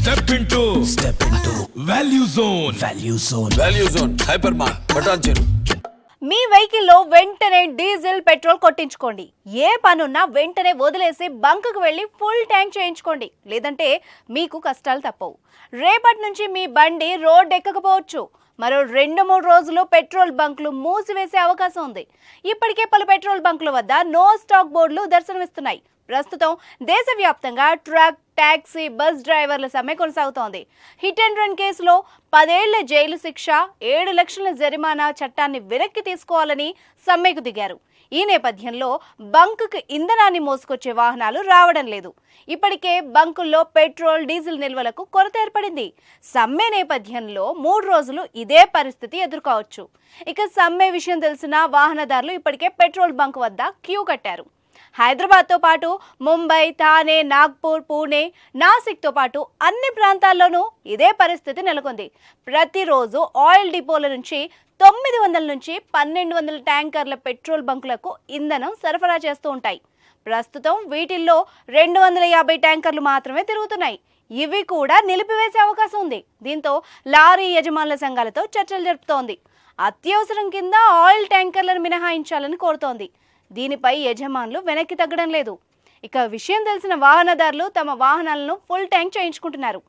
Step into Value Zone. Value Zone Hypermart Patancheru. మీ వెహికల్లో వెంటనే diesel petrol కొట్టించుకోండి. ఏ పనున్నా వెంటనే వదిలేసి బంకుకు వెళ్ళి ఫుల్ ట్యాంక్ చేయించుకోండి. లేదంటే మీకు కష్టాలు తప్పవు. రేపటి నుంచి మీ బండి రోడ్ ఎక్కకపోవచ్చు. మరో 2-3 రోజులు పెట్రోల్ బంకులు మూసివేసే అవకాశం ఉంది. ఇప్పటికే పలు పెట్రోల్ బంకుల వద్ద నో స్టాక్ బోర్డులు దర్శనమిస్తున్నాయి. ప్రస్తుతం దేశవ్యాప్తంగా ట్రక్, టాక్సీ, బస్ డ్రైవర్ల సమ్మె కొనసాగుతోంది. హిట్ అండ్ రన్ కేసులో 10 ఏళ్ల జైలు శిక్ష, 7 లక్షల జరిమానా చట్టాన్ని వెనక్కి తీసుకోవాలని సమ్మెకు దిగారు. ఈ నేపథ్యంలో బంకుకు ఇంధనాన్ని మోసుకొచ్చే వాహనాలు రావడం లేదు. ఇప్పటికే బంకుల్లో పెట్రోల్, డీజిల్ నిల్వలకు కొరత ఏర్పడింది. సమ్మె నేపథ్యంలో 3 రోజులు ఇదే పరిస్థితి ఎదుర్కోవచ్చు. ఇక సమ్మె విషయం తెలిసిన వాహనదారులు ఇప్పటికే పెట్రోల్ బంక్ వద్ద క్యూ కట్టారు. హైదరాబాద్తో పాటు ముంబై, థానే, నాగ్పూర్, పూణే, నాసిక్తో పాటు అన్ని ప్రాంతాల్లోనూ ఇదే పరిస్థితి నెలకొంది. ప్రతిరోజు ఆయిల్ డిపోల నుంచి 900 నుంచి 1200 ట్యాంకర్ల పెట్రోల్ బంకులకు ఇంధనం సరఫరా చేస్తూ ఉంటాయి. ప్రస్తుతం వీటిల్లో 250 ట్యాంకర్లు మాత్రమే తిరుగుతున్నాయి. ఇవి కూడా నిలిపివేసే అవకాశం ఉంది. దీంతో లారీ యజమానుల సంఘాలతో చర్చలు జరుపుతోంది. అత్యవసరం కింద ఆయిల్ ట్యాంకర్లను మినహాయించాలని కోరుతోంది. దీనిపై యజమానులు వెనక్కి తగ్గడం లేదు. ఇక విషయం తెలిసిన వాహనదారులు తమ వాహనాలను ఫుల్ ట్యాంక్ చేయించుకుంటున్నారు.